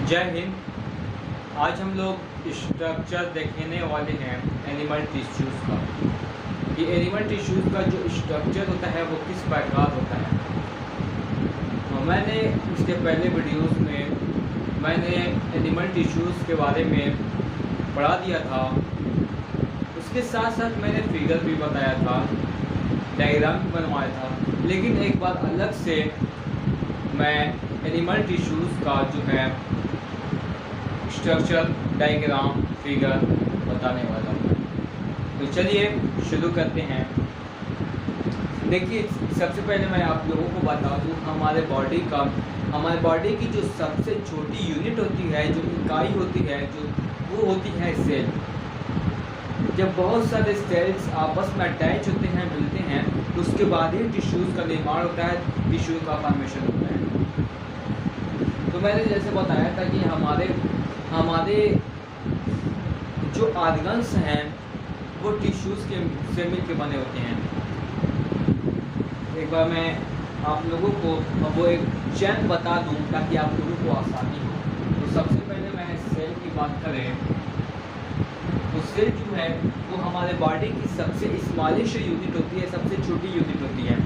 जय हिंद। आज हम लोग स्ट्रक्चर देखने वाले हैं एनिमल टिश्यूज़ का। ये एनिमल टिश्यूज़ का जो स्ट्रक्चर होता है वो किस प्रकार होता है। मैंने इसके पहले वीडियोस में मैंने एनिमल टिश्यूज़ के बारे में पढ़ा दिया था। उसके साथ साथ मैंने फिगर भी बताया था, डायग्राम भी बनवाया था। लेकिन एक बार अलग से मैं एनिमल टिश्यूज़ का जो है स्ट्रक्चर, डायग्राम, फिगर बताने वाला हूँ। तो चलिए शुरू करते हैं। देखिए, सबसे पहले मैं आप लोगों को बता दूँ हमारे बॉडी की जो सबसे छोटी यूनिट होती है, जो इकाई होती है, जो वो होती है सेल। जब बहुत सारे सेल्स आपस में अटैच होते हैं, मिलते हैं, तो उसके बाद ही टिश्यूज़ का निर्माण होता है, टिश्यू का फॉर्मेशन होता है। तो मैंने जैसे बताया था कि हमारे जो ऑर्गन्स हैं वो टिश्यूज़ से मिल के बने होते हैं। एक बार मैं आप लोगों को वो एक चैन बता दूं ताकि आप लोगों को आसानी हो। तो सबसे पहले मैं सेल की बात करें तो सेल जो है वो हमारे बॉडी की सबसे स्मॉलेस्ट यूनिट होती है, सबसे छोटी यूनिट होती है।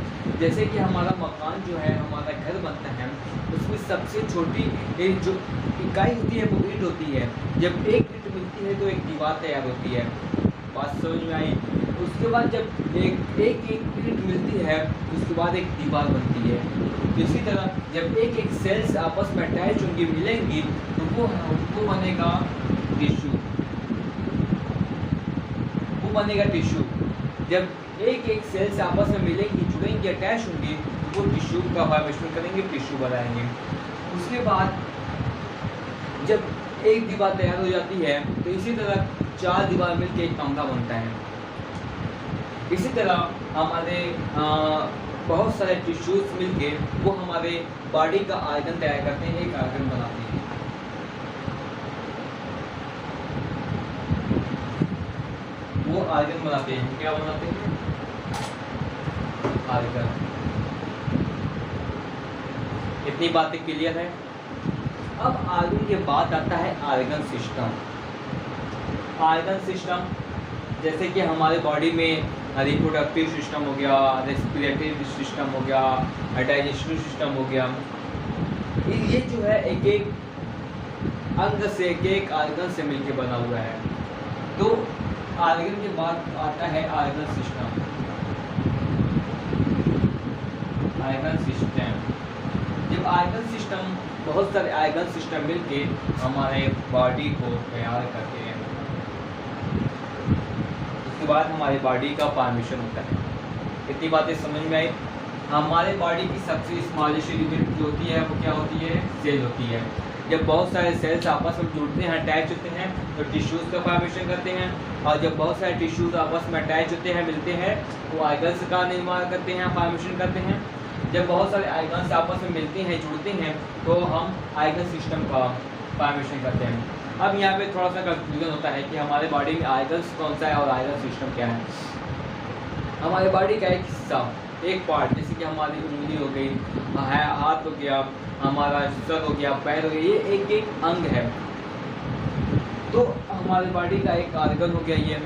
जैसे कि हमारा मकान जो है, हमारा घर बनता है, उसमें सबसे छोटी एक जो इकाई होती है वो ईंट होती है। जब एक ईंट मिलती है तो एक दीवार तैयार होती है। बात समझ में आई। उसके बाद जब एक ईंट मिलती है उसके बाद एक दीवार बनती है। इसी तरह जब एक सेल्स आपस में अटैच होंगी, मिलेंगी, तो वो बनेगा टिश्यू। वो बनेगा टिश्यू। जब एक सेल्स आपस में मिलेंगी, जुड़ेंगी, अटैच होंगी, तो वो टिश्यू का फॉर्मेशन करेंगे, टिश्यू बनाएंगे। उसके बाद जब एक दीवार तैयार हो जाती है तो इसी तरह 4 दीवार मिलकर एक कमरा बनता है। इसी तरह हमारे बहुत सारे टिश्यूज़ मिलके वो हमारे बॉडी का आर्गन तैयार करते हैं, एक आर्गन बनाते हैं। वो आर्गन बनाते हैं, क्या बनाते हैं? आर्गन। इतनी बातें क्लियर है। अब आर्गन के बाद आता है आर्गन सिस्टम। आर्गन सिस्टम जैसे कि हमारे बॉडी में रिप्रोडक्टिव सिस्टम हो गया, रेस्पिरेटरी सिस्टम हो गया, डाइजेस्टिव सिस्टम हो गया। ये जो है एक एक अंग से, एक आर्गन से मिलकर बना हुआ है। तो आर्गन के बाद आता है आर्गन सिस्टम। आर्गन सिस्टम, जब आर्गन सिस्टम, बहुत सारे आर्गन सिस्टम मिलके हमारे बॉडी को तैयार करते हैं। उसके बाद हमारी बॉडी का फॉर्मेशन होता है। इतनी बातें समझ में आई। हमारे बॉडी की सबसे स्मॉलेस्ट यूनिट जो होती है वो क्या होती है? सेल होती है। जब बहुत सारे सेल्स आपस में जुड़ते हैं, अटैच होते हैं, तो टिश्यूज़ का फॉर्मेशन करते हैं। और जब बहुत सारे टिश्यूज़ आपस में अटैच होते हैं, मिलते हैं, वो आर्गन्स का निर्माण करते हैं, फॉर्मेशन करते हैं। जब बहुत सारे आर्गन्स आपस में मिलते हैं, जुड़ते हैं, तो हम आर्गन सिस्टम का फॉर्मेशन करते हैं। अब यहाँ पे थोड़ा सा कंफ्यूजन होता है कि हमारे बॉडी में आर्गन्स कौन सा है और आर्गन सिस्टम क्या है। हमारे बॉडी का एक हिस्सा, एक पार्ट, जैसे कि हमारी उंगली हो गई, हाथ हो गया, हमारा सर हो गया, पैर हो गया, ये एक एक अंग है। तो हमारे बॉडी का एक आर्गन हो गया ये।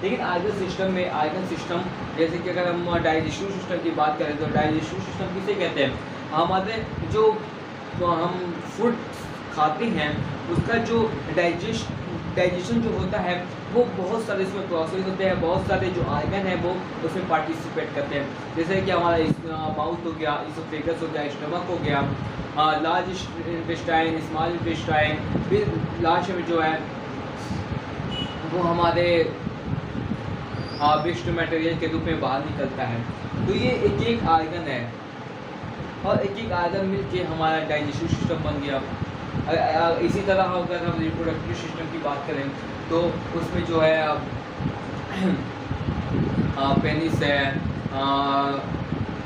लेकिन आर्गन सिस्टम में, आर्गन सिस्टम जैसे कि अगर हम डाइजेस्टिव सिस्टम की बात करें तो डाइजेस्टिव सिस्टम किसे कहते हैं? हमारे जो हम फूड खाते हैं उसका जो डाइजेशन जो होता है वो बहुत सारे इसमें प्रोसेस होते हैं, बहुत सारे जो आर्गन है वो उसमें पार्टिसिपेट करते हैं। जैसे कि हमारा माउथ हो गया, इसोफेगस हो गया, स्टमक हो गया, लार्ज इंटेस्टाइन, स्मॉल इंटेस्टाइन, फिर लास्ट में जो है वो हमारे वेस्ट मटेरियल के रूप में बाहर निकलता है। तो ये एक एक आर्गन है और एक एक आर्गन मिलके हमारा डाइजेस्टिव सिस्टम बन गया। इसी तरह अगर हम रिप्रोडक्टिव सिस्टम की बात करें तो उसमें जो है पेनिस है,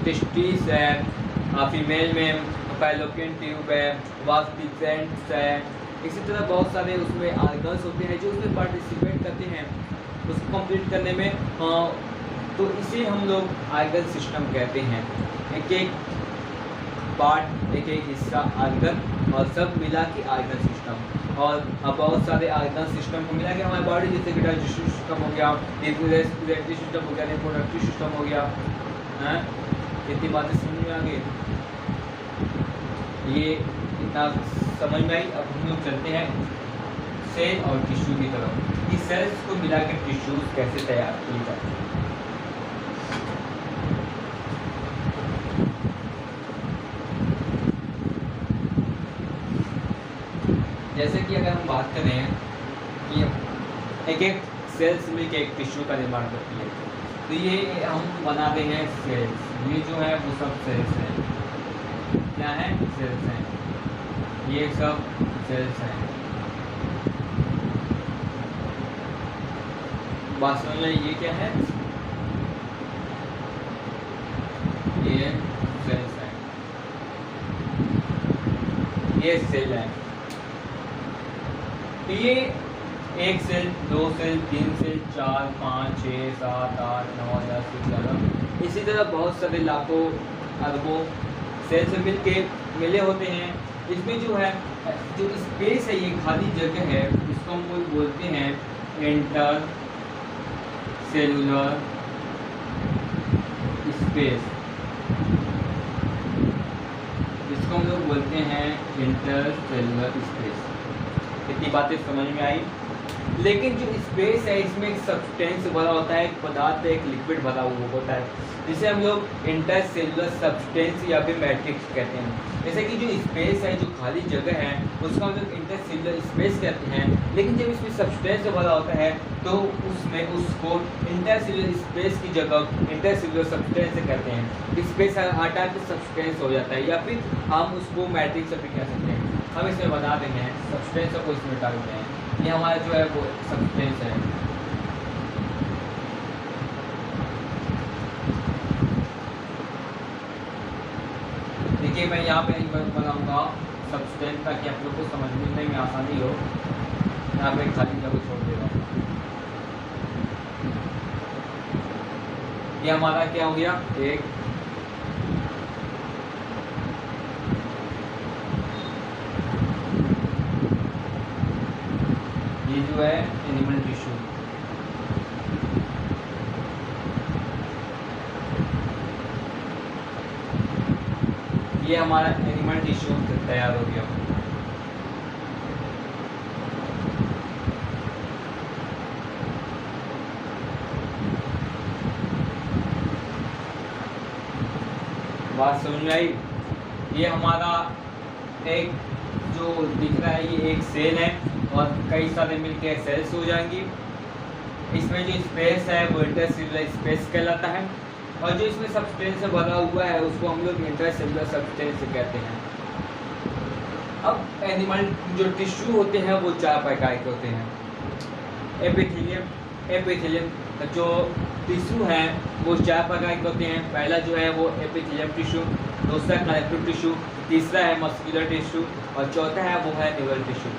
टेस्टिस है, फीमेल में फैलोपियन ट्यूब है, वास डिफरेंस है। इसी तरह बहुत सारे उसमें आर्गन्स होते हैं जो उसमें पार्टिसिपेट करते हैं उसको कंप्लीट करने में। तो इसे हम लोग आर्गन सिस्टम कहते हैं। एक एक पार्ट, एक एक हिस्सा आर्गन और सब मिला के आर्गन सिस्टम। सिस्टम, और बहुत सारे ऑर्गन सिस्टम को मिला कि हमारी बॉडी, जैसे कि डाइजेस्टिव सिस्टम हो गया, रेस्पिरेटरी सिस्टम हो गया, रिप्रोडक्टिव सिस्टम हो गया, हैं, इतनी बातें समझ में आ गई। ये इतना समझ में आई। अब हम लोग चलते हैं सेल और टिश्यू की तरफ, कि सेल्स को मिला के टिश्यूज कैसे तैयार किए जाते हैं। जैसे कि अगर हम बात करें कि एक एक सेल्स मिलकर एक टिश्यू का निर्माण करती है, तो ये हम बनाते हैं सेल्स। ये जो है वो सब सेल्स हैं। क्या है? सेल्स हैं। ये सब सेल्स हैं। बात समझ में, ये क्या है? ये सेल्स हैं, ये सेल है। तो ये 1 सेल, 2 सेल, 3 सेल, 4, 5, 6, 7, 8, 9, 10, 11, इसी तरह बहुत सारे लाखों अरबों सेल से मिले होते हैं। इसमें जो है, जो स्पेस है, ये खाली जगह है, इसको हम लोग बोलते हैं इंटर सेलुलर स्पेस। इसको हम लोग बोलते हैं इंटर सेलुलर स्पेस। इतनी बातें समझ में आई। लेकिन जो स्पेस है, इसमें एक सब्सटेंस भरा होता है, एक पदार्थ, एक लिक्विड भरा हुआ होता है, जिसे हम लोग इंटरसेलुलर सब्सटेंस या फिर मैट्रिक्स कहते हैं। जैसे कि जो स्पेस है, जो खाली जगह है, उसको हम लोग इंटरसेलुलर स्पेस कहते हैं। लेकिन जब इसमें सब्सटेंस भरा होता है, तो उसमें उसको इंटरसेलुलर स्पेस की जगह इंटरसेलुलर सब्सटेंस कहते हैं। स्पेस हटा के सब्सटेंस हो जाता है, या फिर हम उसको मैट्रिक्स भी कह सकते हैं। हम इसमें बता देंगे सब्सटेंस को इसमें डालते हैं। ये हमारा जो है वो सब्सटेंस है। देखिए, मैं यहाँ पे बनाऊंगा सब्सटेंस, ताकि आप लोग को समझने में आसानी हो। यहाँ पे खाली जगह छोड़ दे रहा हूँ। ये हमारा क्या हो गया? एक ये जो है एनिमल टिश्यू, ये हमारा एनिमल टिश्यू तैयार हो गया। बात समझ में आई? ये हमारा एक जो दिख रहा है, ये एक सेल है, और कई सारे मिलके सेल्स हो जाएंगी। इसमें जो स्पेस है वो इंटरसेलुलर स्पेस कहलाता है, और जो इसमें सब्सटेंस भरा हुआ है उसको हम लोग इंटरसेलुलर सब्सटेंस कहते हैं। अब एनिमल जो टिश्यू होते हैं वो 4 प्रकार के होते हैं। एपिथेलियम जो टिश्यू हैं वो 4 प्रकार के होते हैं। पहला जो है वो एपिथेलियम टिश्यू, दूसरा कनेक्टिव टिश्यू, तीसरा है मस्कुलर टिश्यू, और चौथा है वो है न्यूरल टिश्यू।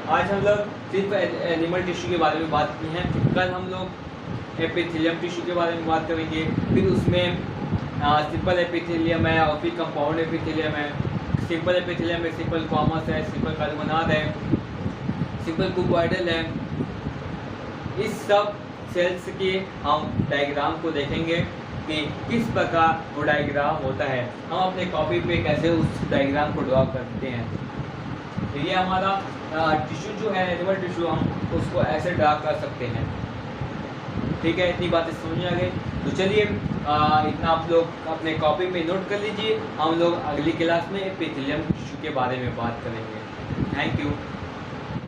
आज हम लोग सिर्फ एनिमल टिश्यू के बारे में बात की है। कल हम लोग एपिथेलियम टिश्यू के बारे में बात करेंगे। फिर उसमें सिंपल एपिथेलियम है, और फिर कंपाउंड एपिथेलियम है। सिंपल एपिथेलियम में सिंपल क्वामस है, सिंपल कार्बोनाद है, सिंपल क्यूबॉइडल है। इस सब सेल्स के हम डायग्राम को देखेंगे कि किस प्रकार वो डायग्राम होता है। हम अपने कॉपी पे कैसे उस डायग्राम को ड्रॉ करते हैं। तो ये हमारा टिश्यू जो है, एनिमल टिश्यू, हम उसको ऐसे ड्रा कर सकते हैं। ठीक है, इतनी बातें समझ में आ गई। तो चलिए, इतना आप लोग अपने कॉपी पे नोट कर लीजिए। हम लोग अगली क्लास में एपिथेलियम टिश्यू के बारे में बात करेंगे। Thank you.